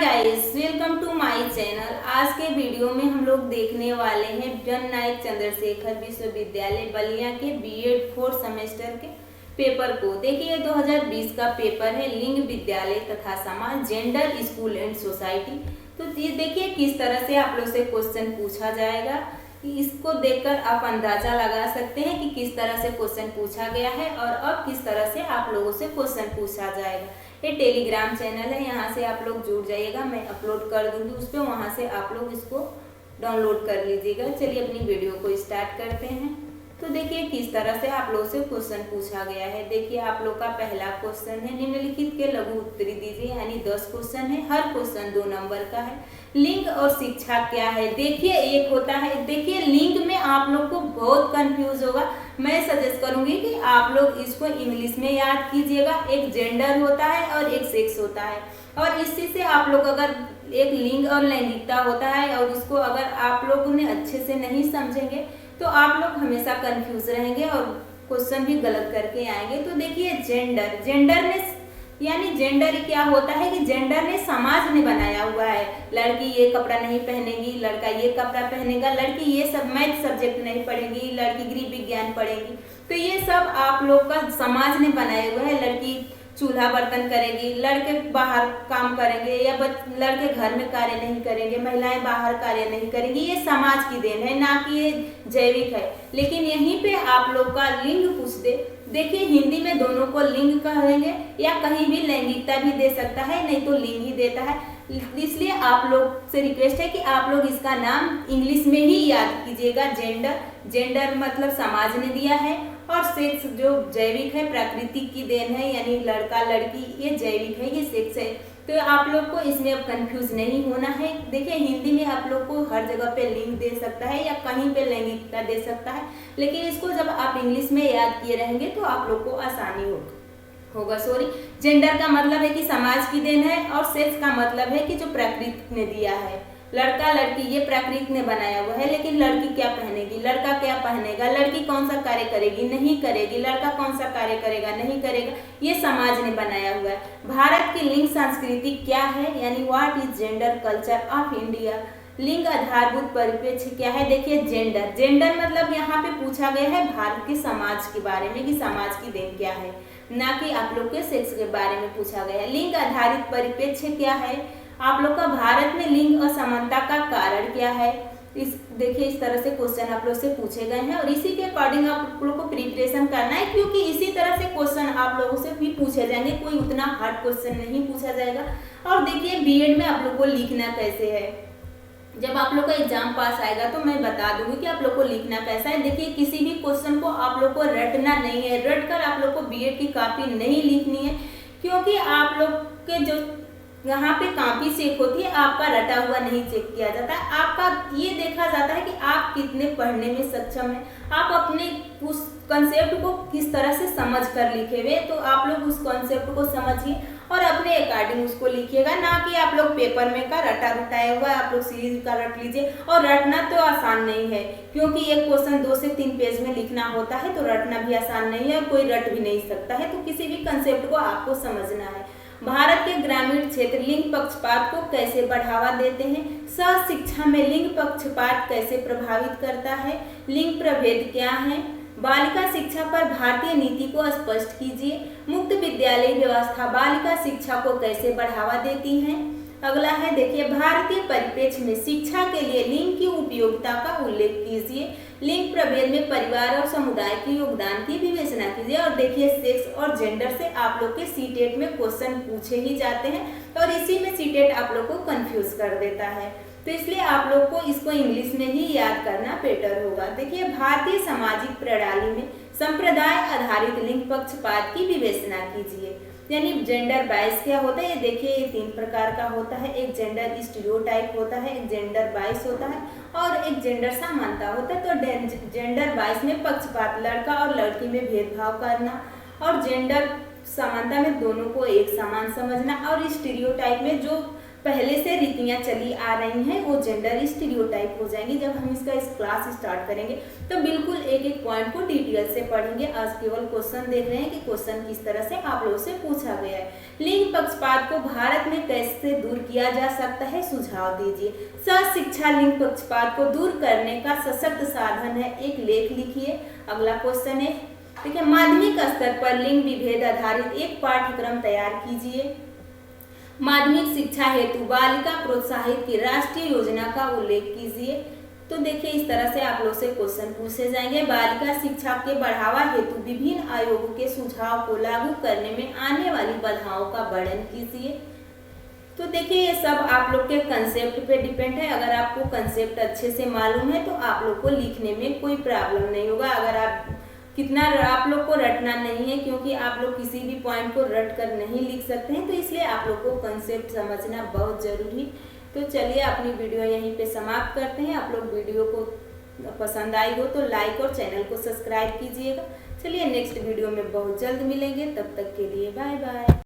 Guys, welcome to my channel. आज के video में हम लोग देखने वाले हैं जननायक चंद्रशेखर विश्वविद्यालय बलिया के बीएड 4th सेमेस्टर के पेपर को। देखिए 2020 का पेपर है लिंग विद्यालय तथा समाज, जेंडर, स्कूल एंड सोसाइटी। तो ये देखिए किस तरह से आप लोग से क्वेश्चन पूछा जाएगा। इसको देखकर आप अंदाजा लगा सकते हैं कि किस तरह से क्वेश्चन पूछा गया है और अब किस तरह से आप लोगों से क्वेश्चन पूछा जाएगा। ये टेलीग्राम चैनल है, यहाँ से आप लोग जुड़ जाइएगा, मैं अपलोड कर दूंगी उस पर, वहाँ से आप लोग इसको डाउनलोड कर लीजिएगा। चलिए अपनी वीडियो को स्टार्ट करते हैं। तो देखिए किस तरह से आप लोग से क्वेश्चन पूछा गया है। देखिए आप लोग का पहला क्वेश्चन है, निम्नलिखित के लघु उत्तरी दीजिए, यानी 10 क्वेश्चन है, हर क्वेश्चन 2 नंबर का है। लिंग और शिक्षा क्या है। देखिए एक होता है, देखिए लिंग में आप लोग को बहुत कंफ्यूज होगा। मैं सजेस्ट करूंगी कि आप लोग इसको इंग्लिश में याद कीजिएगा। एक जेंडर होता है और एक सेक्स होता है, और इसी से आप लोग अगर एक लिंग और लैंगिकता होता है और उसको अगर आप लोग उन्हें अच्छे से नहीं समझेंगे तो आप लोग हमेशा कंफ्यूज रहेंगे और क्वेश्चन भी गलत करके आएंगे। तो देखिए जेंडर, जेंडर ने यानी जेंडर क्या होता है कि जेंडर ने समाज ने बनाया हुआ है। लड़की ये कपड़ा नहीं पहनेगी, लड़का ये कपड़ा पहनेगा, लड़की ये सब मैथ सब्जेक्ट नहीं पढ़ेगी, लड़की गृह विज्ञान पढ़ेगी। तो ये सब आप लोग का समाज ने बनाया हुआ है। लड़की चूल्हा बर्तन करेगी, लड़के बाहर काम करेंगे, या लड़के घर में कार्य नहीं करेंगे, महिलाएं बाहर कार्य नहीं करेंगी। ये समाज की देन है, ना कि ये जैविक है। लेकिन यहीं पे आप लोग का लिंग पूछ दे, देखिए हिंदी में दोनों को लिंग कहेंगे या कहीं भी लैंगिकता भी दे सकता है, नहीं तो लिंग ही देता है। इसलिए आप लोग से रिक्वेस्ट है कि आप लोग इसका नाम इंग्लिश में ही याद कीजिएगा। जेंडर, जेंडर मतलब समाज ने दिया है, और सेक्स जो जैविक है, प्राकृतिक की देन है, यानी लड़का लड़की ये जैविक है, ये सेक्स है। तो आप लोग को इसमें अब कंफ्यूज नहीं होना है। देखिए हिंदी में आप लोग को हर जगह पे लिंग दे सकता है या कहीं पे लैंगिकता दे सकता है, लेकिन इसको जब आप इंग्लिश में याद किए रहेंगे तो आप लोग को आसानी होगा। जेंडर का मतलब है कि समाज की देन है, और सेक्स का मतलब है कि जो प्रकृति ने दिया है। लड़का लड़की ये प्रकृति ने बनाया हुआ है, लेकिन लड़की क्या पहनेगी, लड़का क्या पहनेगा, लड़की कौन सा कार्य करेगी, नहीं करेगी, लड़का कौन सा कार्य करेगा, नहीं करेगा, ये समाज ने बनाया हुआ है। भारत की लिंग संस्कृति क्या है, यानी what is gender culture of India. लिंग आधारभूत परिप्रेक्ष्य क्या है। देखिए जेंडर, जेंडर मतलब यहाँ पे पूछा गया है भारत के समाज के बारे में कि समाज की देन क्या है, ना कि आप लोग के सेक्स के बारे में पूछा गया है। लिंग आधारित परिप्रेक्ष्य क्या है, आप लोग का भारत में लिंग असमानता का कारण क्या है। देखिए इस तरह से क्वेश्चन आप लोग से पूछे गए हैं, और इसी के अकॉर्डिंग आप लोग को प्रिपरेशन करना है, क्योंकि इसी तरह से क्वेश्चन आप लोगों से भी पूछे जाएंगे, कोई उतना हार्ड क्वेश्चन नहीं पूछा जाएगा। और देखिए बीएड में आप लोग को लिखना कैसे है, जब आप लोग का एग्जाम पास आएगा तो मैं बता दूंगी कि आप लोग को लिखना कैसा है। देखिए किसी भी क्वेश्चन को आप लोग को रटना नहीं है, रट कर आप लोग को बीएड की कॉपी नहीं लिखनी है, क्योंकि आप लोग के जो यहाँ पे कॉपी चेक होती है, आपका रटा हुआ नहीं चेक किया जाता है। आपका ये देखा जाता है कि आप कितने पढ़ने में सक्षम हैं, आप अपने उस कंसेप्ट को किस तरह से समझ कर लिखे हुए। तो आप लोग उस कंसेप्ट को समझिए और अपने अकॉर्डिंग उसको लिखिएगा, ना कि आप लोग पेपर में का रटा रटाया हुआ आप लोग सीरीज का रट लीजिए। और रटना तो आसान नहीं है, क्योंकि एक क्वेश्चन 2 से 3 पेज में लिखना होता है, तो रटना भी आसान नहीं है और कोई रट भी नहीं सकता है। तो किसी भी कंसेप्ट को आपको समझना है। भारत के ग्रामीण क्षेत्र लिंग पक्षपात को कैसे बढ़ावा देते हैं। सह शिक्षा में लिंग पक्षपात कैसे प्रभावित करता है। लिंग प्रभेद क्या है। बालिका शिक्षा पर भारतीय नीति को स्पष्ट कीजिए। मुक्त विद्यालय व्यवस्था बालिका शिक्षा को कैसे बढ़ावा देती है। अगला है, देखिए भारतीय परिप्रेक्ष्य में शिक्षा के लिए लिंग की उपयोगिता का उल्लेख कीजिए। लिंग प्रभेद में परिवार और समुदाय के योगदान की विवेचना कीजिए। और देखिए सेक्स और जेंडर से आप लोग के सीटेट में क्वेश्चन पूछे ही जाते हैं, और इसी में सीटेट आप लोग को कंफ्यूज कर देता है। तो इसलिए आप लोग को इसको इंग्लिश में ही याद करना बेटर होगा। देखिए भारतीय सामाजिक प्रणाली में संप्रदाय आधारित लिंग पक्षपात की विवेचना कीजिए। यानी जेंडर बायस क्या होता है, ये देखिए ये 3 प्रकार का होता है। एक जेंडर स्टीरियोटाइप होता है, एक जेंडर बायस होता है, और एक जेंडर समानता होता है। तो जेंडर बायस में पक्षपात, लड़का और लड़की में भेदभाव करना, और जेंडर समानता में दोनों को एक समान समझना, और स्टीरियोटाइप में जो पहले से रीतियां चली आ रही हैं वो जेंडर स्टीरियोटाइप हो जाएंगी। जब हम इसका इस क्लास स्टार्ट करेंगे तो बिल्कुल एक एक पॉइंट को डिटेल से पढ़ेंगे। आज केवल क्वेश्चन देख रहे हैं कि क्वेश्चन किस तरह से आप लोगों से पूछा गया है। लिंग पक्षपात को भारत में कैसे दूर किया जा सकता है, सुझाव दीजिए। शिक्षा लिंग पक्षपात को दूर करने का सशक्त साधन है, एक लेख लिखिए। अगला क्वेश्चन है, देखिए, माध्यमिक स्तर पर लिंग विभेद आधारित एक पाठ्यक्रम तैयार कीजिए। माध्यमिक शिक्षा हेतु बालिका प्रोत्साहित की राष्ट्रीय योजना का उल्लेख कीजिए। तो देखिए, इस तरह से आप लोग से क्वेश्चन पूछे जाएंगे। बालिका शिक्षा के बढ़ावा हेतु विभिन्न आयोगों के सुझाव को लागू करने में आने वाली बाधाओं का वर्णन कीजिए। तो देखिए, ये सब आप लोग के कंसेप्ट पे डिपेंड है। अगर आपको कंसेप्ट अच्छे से मालूम है तो आप लोग को लिखने में कोई प्रॉब्लम नहीं होगा। अगर आप लोग को रटना नहीं है, क्योंकि आप लोग किसी भी पॉइंट को रट कर नहीं लिख सकते हैं, तो इसलिए आप लोग को कंसेप्ट समझना बहुत जरूरी। तो चलिए अपनी वीडियो यहीं पे समाप्त करते हैं। आप लोग वीडियो को पसंद आई हो तो लाइक और चैनल को सब्सक्राइब कीजिएगा। चलिए नेक्स्ट वीडियो में बहुत जल्द मिलेंगे, तब तक के लिए बाय बाय।